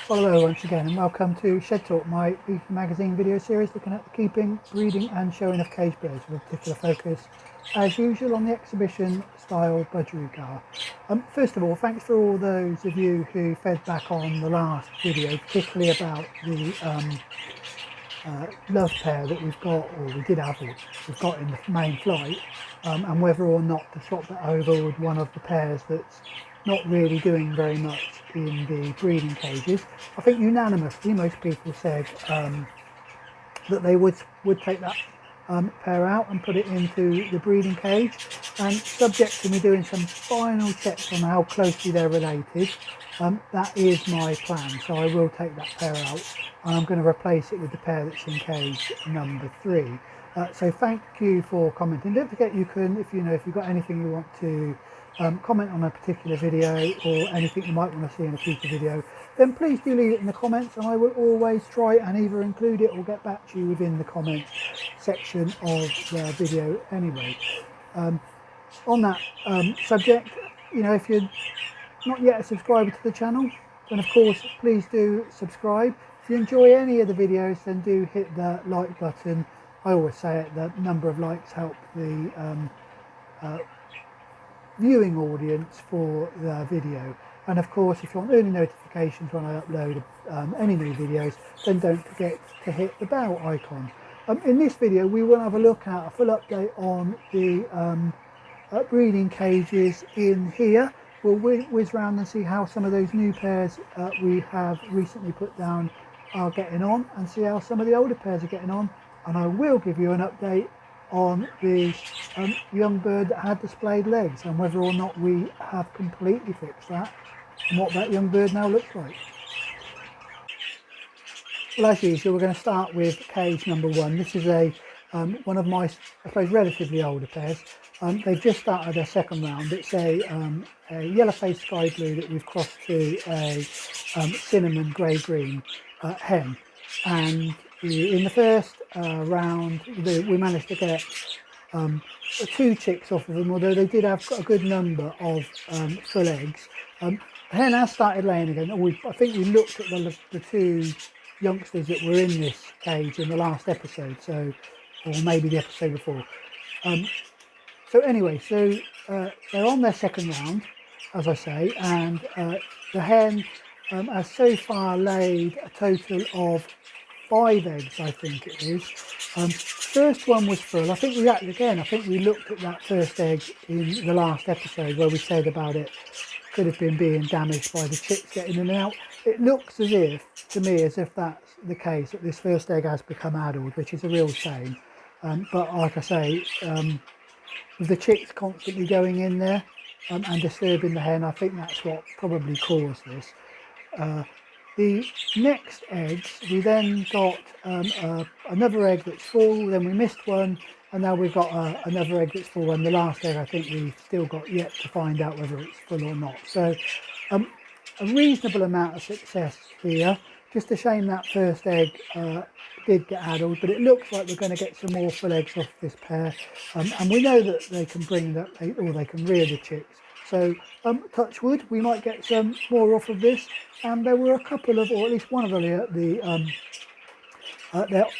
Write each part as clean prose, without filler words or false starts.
Well, hello once again and welcome to Shed Talk, my weekly magazine video series looking at the keeping, breeding and showing of cage birds with a particular focus as usual on the exhibition style budgerigar. First of all, thanks for all those of you who fed back on the last video, particularly about the love pair that we've got, or we did have, or we've got in the main flight, and whether or not to swap that over with one of the pairs that's not really doing very much in the breeding cages. I think unanimously most people said that they would take that pair out and put it into the breeding cage, and subject to me doing some final checks on how closely they're related, that is my plan. So I will take that pair out and I'm going to replace it with the pair that's in cage number 3. So thank you for commenting. Don't forget, you can, if you've got anything you want to comment on a particular video or anything you might want to see in a future video, then please do leave it in the comments and I will always try and either include it or get back to you within the comments section of the video anyway. On that subject, if you're not yet a subscriber to the channel, then of course please do subscribe. If you enjoy any of the videos, then do hit the like button. I always say it, the number of likes help the viewing audience for the video. And of course, if you want early notifications when I upload any new videos, then don't forget to hit the bell icon. In this video we will have a look at a full update on the breeding cages in here. We'll whiz round and see how some of those new pairs we have recently put down are getting on, and see how some of the older pairs are getting on, and I will give you an update on the young bird that had the splayed legs and whether or not we have completely fixed that and what that young bird now looks like. Well, as usual, we're going to start with cage number 1. This is a one of my, I suppose, relatively older pairs. They've just started their second round. It's a yellow-faced sky blue that we've crossed to a cinnamon grey-green hen, and in the first round we managed to get 2 chicks off of them, although they did have a good number of full eggs. The hen has started laying again. I think we looked at the 2 youngsters that were in this cage in the last episode, or maybe the episode before. So anyway, they're on their second round, as I say, and the hen has so far laid a total of 5 eggs, I think it is. First one was full. I think we looked at that first egg in the last episode where we said about it could have been being damaged by the chicks getting in and out. It looks as if, to me, as if that's the case, that this first egg has become addled, which is a real shame. But like I say, with the chicks constantly going in there and disturbing the hen, I think that's what probably caused this. The next eggs, we then got another egg that's full, then we missed one, and now we've got another egg that's full, and the last egg I think we've still got yet to find out whether it's full or not. So a reasonable amount of success here. Just a shame that first egg did get addled, but it looks like we're going to get some more full eggs off this pair, and we know that they can they can rear the chicks. So touch wood, we might get some more off of this. And there were a couple of, or at least one of the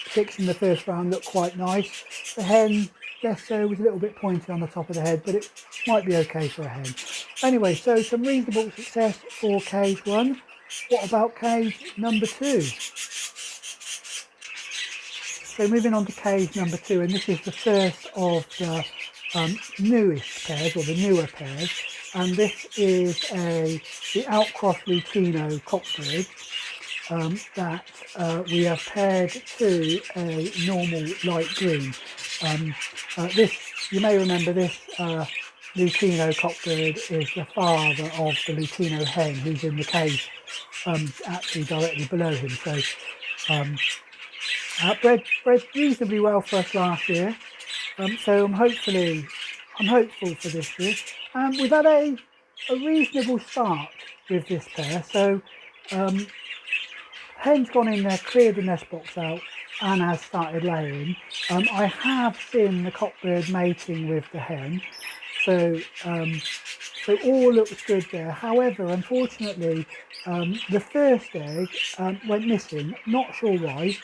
chicks in the first round looked quite nice. The hen, less so, was a little bit pointy on the top of the head, but it might be okay for a hen. Anyway, so some reasonable success for cage 1. What about cage number 2? So moving on to cage number 2, and this is the first of the newest pairs, or the newer pairs, and this is the outcross Lutino cockbird that we have paired to a normal light green. This, you may remember, this Lutino cockbird is the father of the Lutino hen who's in the cage actually directly below him. So bred reasonably well for us last year. So I'm hopeful for this year. And we've had a reasonable start with this pair. So hen's gone in there, cleared the nest box out, and has started laying. I have seen the cockbird mating with the hen. So So all looks good there. However, unfortunately, the first egg went missing. Not sure why,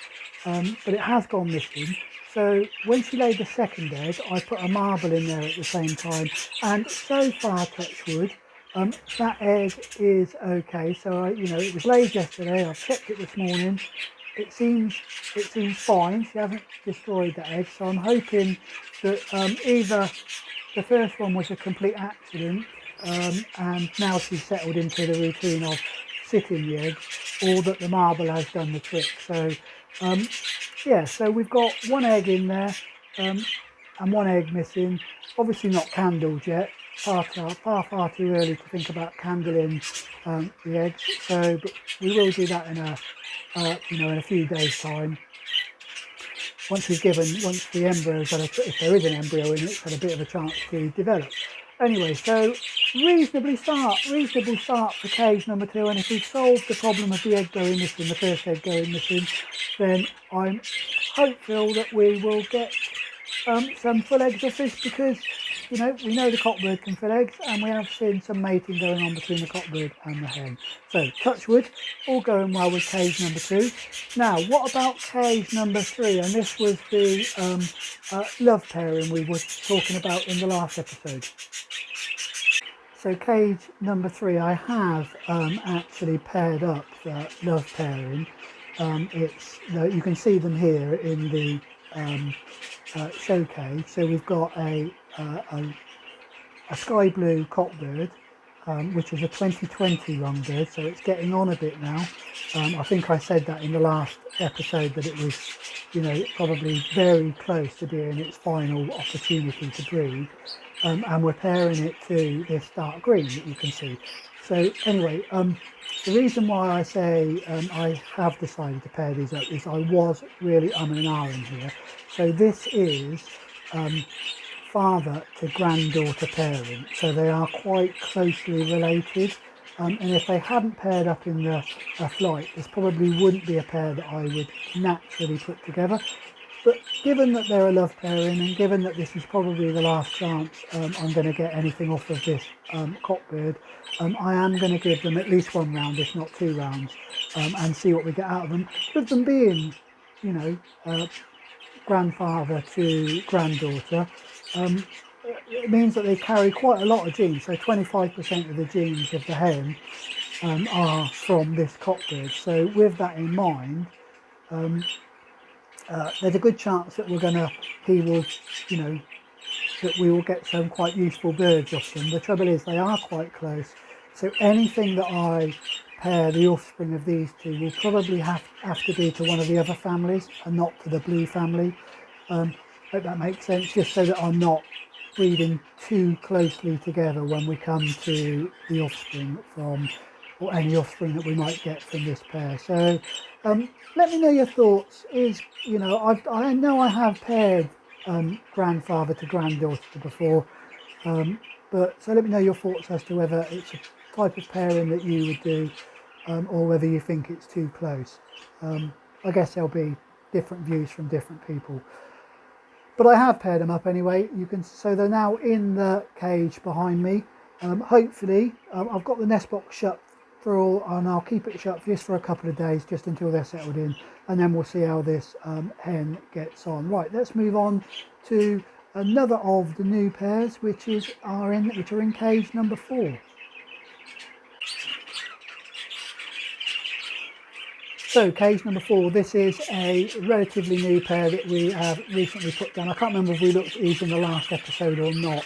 but it has gone missing. So when she laid the second egg, I put a marble in there at the same time, and so far, touch wood, that egg is okay. So it was laid yesterday. I've checked it this morning. It seems fine. She hasn't destroyed the egg, so I'm hoping that either the first one was a complete accident, and now she's settled into the routine of sitting the eggs, or that the marble has done the trick. So yeah, so we've got one egg in there, and one egg missing. Obviously not candled yet. Far too early to think about candling the eggs. So, but we will do that in a few days' time. Once the embryo's had if there is an embryo in it, it's had a bit of a chance to develop. Anyway, so reasonable start for cage number 2, and if we've solved the problem of the egg going missing, the first egg going missing, then I'm hopeful that we will get some full eggs off this, because we know the cockbird can fill eggs, and we have seen some mating going on between the cockbird and the hen. So touch wood, all going well with cage number 2. Now, what about cage number 3? And this was the love pairing we were talking about in the last episode. So cage number 3, I have actually paired up the love pairing. You can see them here in the show cage. So we've got a sky blue cockbird, which is a 2020 young bird, so it's getting on a bit now. I think I said that in the last episode, that it was, probably very close to being its final opportunity to breed, and we're pairing it to this dark green that you can see. So anyway, the reason why I say I have decided to pair these up is I was really umming and ahhing here. So this is father to granddaughter pairing, so they are quite closely related, and if they hadn't paired up in the flight, this probably wouldn't be a pair that I would naturally put together. But given that they're a love pairing, and given that this is probably the last chance I'm going to get anything off of this cockbird, I am going to give them at least one round, if not 2 rounds, and see what we get out of them. With them being, grandfather to granddaughter, it means that they carry quite a lot of genes. So 25% of the genes of the hen are from this cockbird. So with that in mind, there's a good chance that that we will get some quite useful birds off them. The trouble is they are quite close, so anything that I pair the offspring of these two will probably have to be to one of the other families and not to the blue family. Hope that makes sense, just so that I'm not breeding too closely together when we come to the offspring or any offspring that we might get from this pair. So let me know your thoughts. I know I have paired grandfather to granddaughter before, but so let me know your thoughts as to whether it's a type of pairing that you would do, or whether you think it's too close. I guess there'll be different views from different people, but I have paired them up anyway. So they're now in the cage behind me. Hopefully I've got the nest box shut and I'll keep it shut just for a couple of days, just until they're settled in, and then we'll see how this hen gets on. Right, let's move on to another of the new pairs, which are in cage number 4. So cage number 4, this is a relatively new pair that we have recently put down. I can't remember if we looked at these in the last episode or not.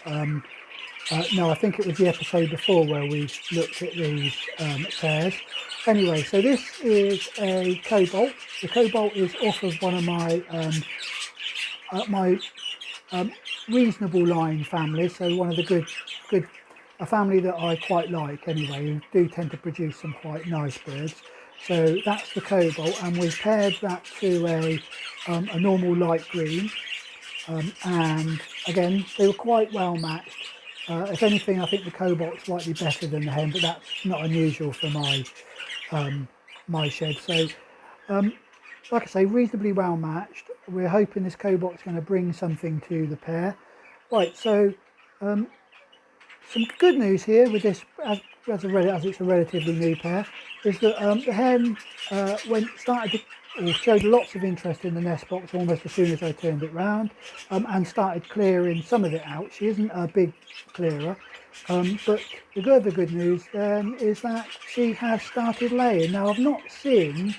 No, I think it was the episode before where we looked at these pairs. Anyway, so this is a cobalt. The cobalt is off of one of my reasonable line families. So one of the a family that I quite like anyway, who do tend to produce some quite nice birds. So that's the cobalt, and we've paired that to a normal light green, and again they were quite well matched. If anything, I think the cobalt's slightly better than the hen, but that's not unusual for my shed. So like I say, reasonably well matched. We're hoping this cobalt's going to bring something to the pair. Right, so some good news here with this, as it's a relatively new pair, is that the hen showed lots of interest in the nest box almost as soon as I turned it round, and started clearing some of it out. She isn't a big clearer, but the other good news then is that she has started laying. Now, I've not seen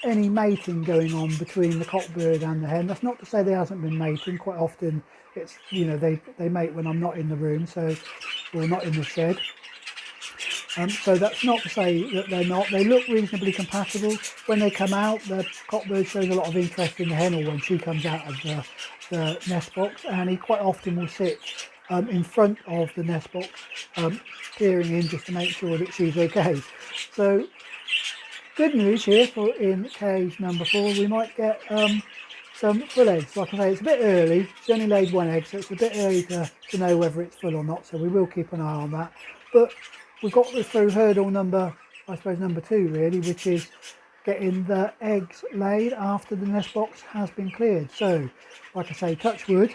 any mating going on between the cockbird and the hen. That's not to say there hasn't been mating. Quite often it's, you know, they mate when I'm not in the room, or not in the shed. So that's not to say that they're not. They look reasonably compatible. When they come out, the cockbird shows a lot of interest in the hen, or when she comes out of the nest box, and he quite often will sit in front of the nest box, peering in just to make sure that she's okay. So good news here in cage number 4, we might get some full eggs. Like I say, it's a bit early. She only laid 1 egg, so it's a bit early to know whether it's full or not, so we will keep an eye on that. But we've got through hurdle number 2 really, which is getting the eggs laid after the nest box has been cleared. So like I say, touch wood,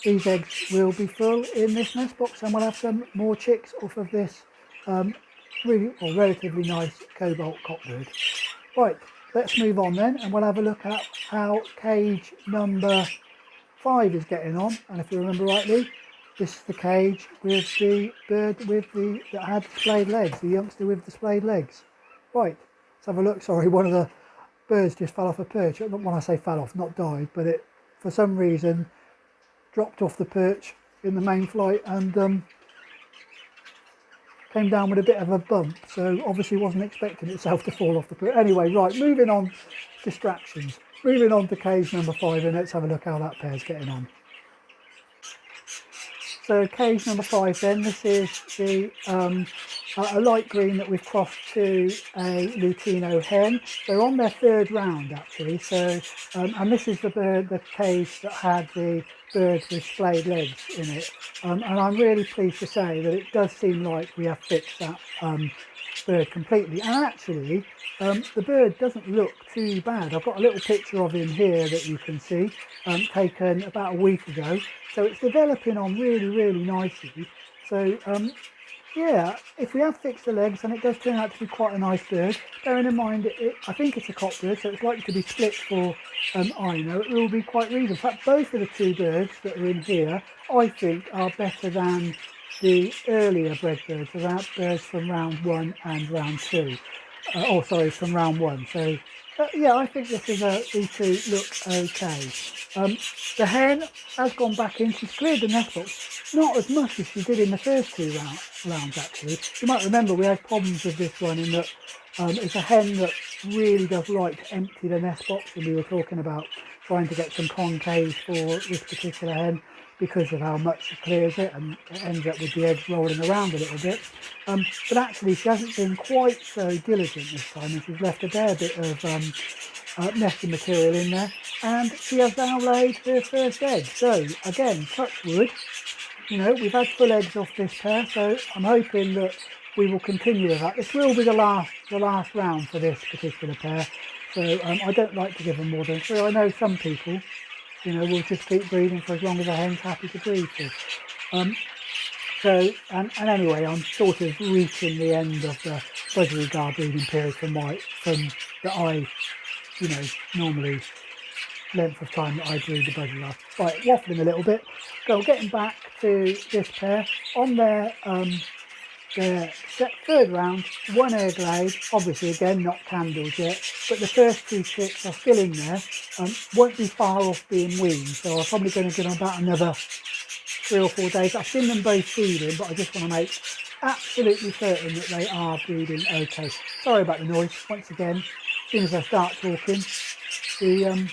these eggs will be full in this nest box, and we'll have some more chicks off of this relatively nice cobalt cockbird. Right, let's move on then, and we'll have a look at how cage number 5 is getting on. And if you remember rightly, this is the cage with the bird that had splayed legs, the youngster with the splayed legs. Right, let's have a look. Sorry, one of the birds just fell off a perch. When I say fell off, not died, but it for some reason dropped off the perch in the main flight and came down with a bit of a bump, so obviously wasn't expecting itself to fall off the perch. Anyway, right, moving on, distractions. Moving on to cage number 5, and let's have a look how that pair's getting on. So cage number 5 then, this is the a light green that we've crossed to a Lutino hen. They're on their 3rd round actually, so and this is the cage that had the bird with splayed legs in it, and I'm really pleased to say that it does seem like we have fixed that bird completely. And actually the bird doesn't look too bad. I've got a little picture of him here that you can see, taken about a week ago, so it's developing on really nicely. So yeah, if we have fixed the legs, then it does turn out to be quite a nice bird. Bearing in mind, I think it's a cockbird, so it's likely to be split for Ino. It will be quite reasonable. In fact, both of the 2 birds that are in here, I think, are better than the earlier bred birds, so that birds from round 1 and round 2. From round 1. So yeah, I think these 2 look okay. The hen has gone back in. She's cleared the nest box, not as much as she did in the first 2 rounds actually. You might remember we had problems with this one in that it's a hen that really does like to empty the nest box, and we were talking about trying to get some concaves for this particular hen because of how much she clears it, and it ends up with the eggs rolling around a little bit. But actually she hasn't been quite so diligent this time, and she's left a fair bit of nesting material in there, and she has now laid her first egg. So again, touch wood, you know, we've had full eggs off this pair, so I'm hoping that we will continue with that. This will be the last round for this particular pair, so I don't like to give them more than 3. I know some people, you know, will just keep breeding for as long as a hen's happy to breed for. So anyway, I'm sort of reaching the end of the budgerigar breeding period normally length of time that I breed the budgerigars. Right, waffling a little bit. So getting back to this pair, on their 3rd round, 1 egg laid, obviously again not candled yet, but the first 2 chicks are still in there, won't be far off being weaned, so I'm probably going to give them about another 3 or 4 days. I've seen them both feeding, but I just want to make absolutely certain that they are breeding okay. Sorry about the noise, once again, as soon as I start talking, the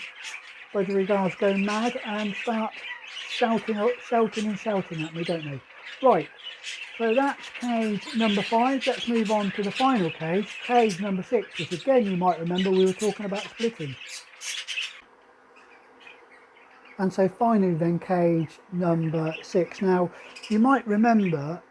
budgerigars go mad and start shouting at me, don't they? Right, so that's cage number 5. Let's move on to the final cage number 6, which again you might remember we were talking about splitting. And so finally then cage number 6. Now you might remember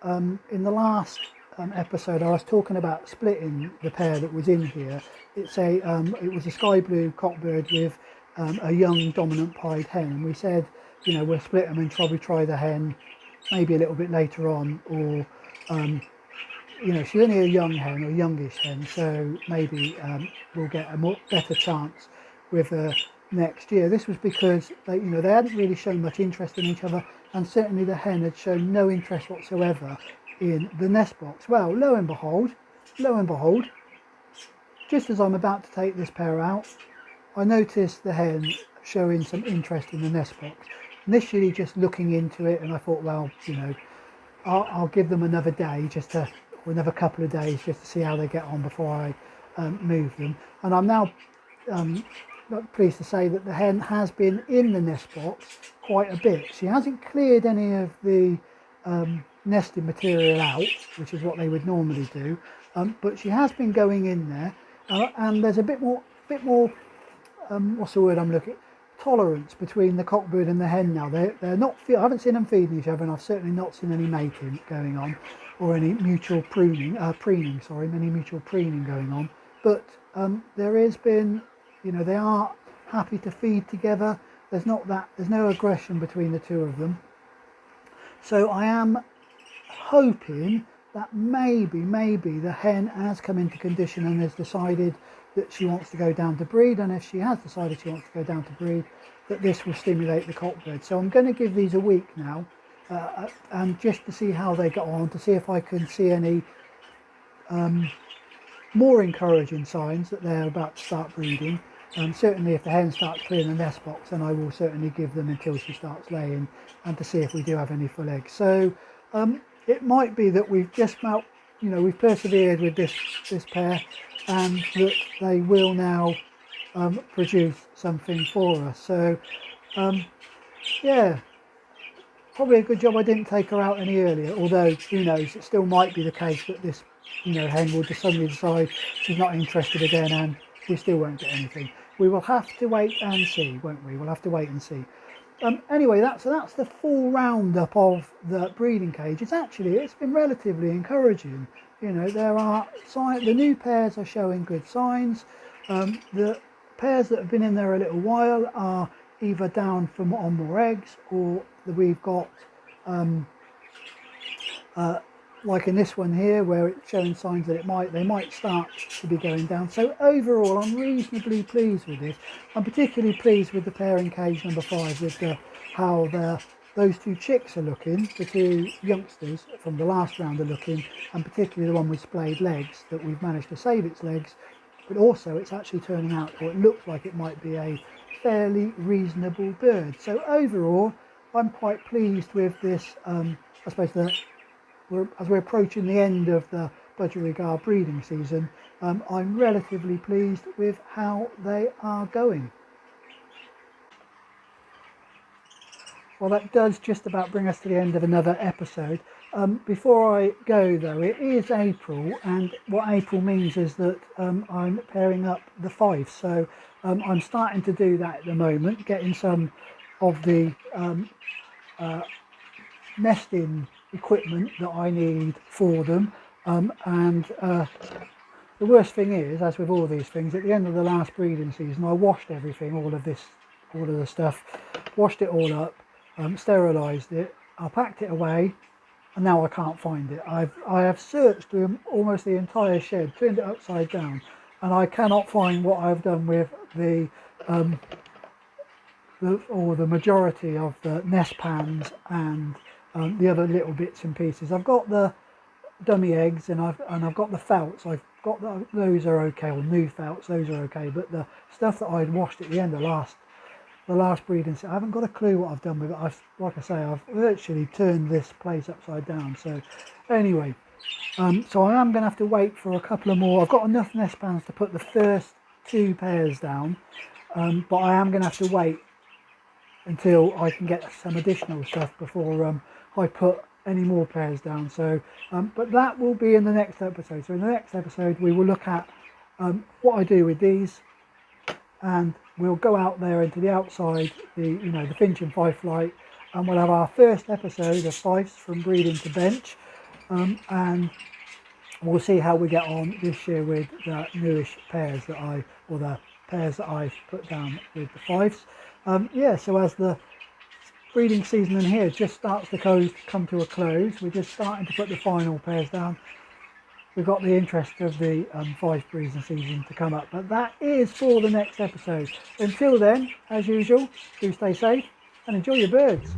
in the last episode I was talking about splitting the pair that was in here. It was a sky blue cockbird with a young dominant pied hen, and we said, you know, we'll split them and probably try the hen maybe a little bit later on, or you know, she's only a young hen or youngish hen, so maybe we'll get a better chance with her next year. This was because they, you know, they hadn't really shown much interest in each other, and certainly the hen had shown no interest whatsoever in the nest box. Well, lo and behold, just as I'm about to take this pair out, I noticed the hen showing some interest in the nest box. Initially just looking into it, and I thought, well, you know, I'll give them another day, or another couple of days, just to see how they get on before I move them. And I'm now pleased to say that the hen has been in the nest box quite a bit. She hasn't cleared any of the nesting material out, which is what they would normally do, but she has been going in there, and there's a bit more what's the word I'm looking, tolerance between the cockbird and the hen now. They're not, I haven't seen them feeding each other, and I've certainly not seen any mating going on, or any mutual preening going on. But there has been, you know, they are happy to feed together. There's no aggression between the two of them. So I am hoping that maybe the hen has come into condition and has decided that she wants to go down to breed, and if she has decided she wants to go down to breed, that this will stimulate the cockbird. So I'm going to give these a week now, and just to see how they get on, to see if I can see any more encouraging signs that they're about to start breeding. Certainly if the hen starts clearing the nest box, then I will certainly give them until she starts laying, and to see if we do have any full eggs. So it might be that we've just about, you know, we've persevered with this pair, and that they will now produce something for us. So yeah, probably a good job I didn't take her out any earlier, although who knows, it still might be the case that this, you know, hen will just suddenly decide she's not interested again, and we still won't get anything. We will have to wait and see, won't we? We'll have to wait and see. Anyway, that's the full roundup of the breeding cage. It's been relatively encouraging. You know, the new pairs are showing good signs. The pairs that have been in there a little while are either down on more eggs, or we've got like in this one here, where it's showing signs that they might start to be going down. So overall, I'm reasonably pleased with this. I'm particularly pleased with the pairing cage number 5, with how those two chicks are looking, the two youngsters from the last round are looking, and particularly the one with splayed legs, that we've managed to save its legs, but also it's actually turning out, or it looks like it might be, a fairly reasonable bird. So overall, I'm quite pleased with this. I suppose as we're approaching the end of the budgerigar breeding season, I'm relatively pleased with how they are going. Well, that does just about bring us to the end of another episode. Before I go though, it is April, and what April means is that I'm pairing up the 5. So I'm starting to do that at the moment, getting some of the nesting equipment that I need for them, and the worst thing is, as with all these things, at the end of the last breeding season I washed everything, all of the stuff, washed it all up, sterilised it, I packed it away, and now I can't find it. I have searched through almost the entire shed, turned it upside down, and I cannot find what I've done with the majority of the nest pans and the other little bits and pieces. I've got the dummy eggs, and I've got the felts. I've got those are okay, or new felts, those are okay. But the stuff that I'd washed at the end of the last breeding season, I haven't got a clue what I've done with it. Like I say, I've virtually turned this place upside down. So anyway, so I am going to have to wait for a couple of more. I've got enough nest pans to put the first 2 pairs down, but I am going to have to wait until I can get some additional stuff before I put any more pairs down. So but that will be in the next episode. So in the next episode we will look at what I do with these, and we'll go out there into the outside, the finch and fife flight, and we'll have our first episode of fifes from breeding to bench, and we'll see how we get on this year with the newish pairs the pairs that I've put down with the fifes. Yeah, so as the breeding season in here just starts to come to a close. We're just starting to put the final pairs down. We've got the interest of the 5 breeding season to come up, but that is for the next episode. Until then, as usual, do stay safe and enjoy your birds.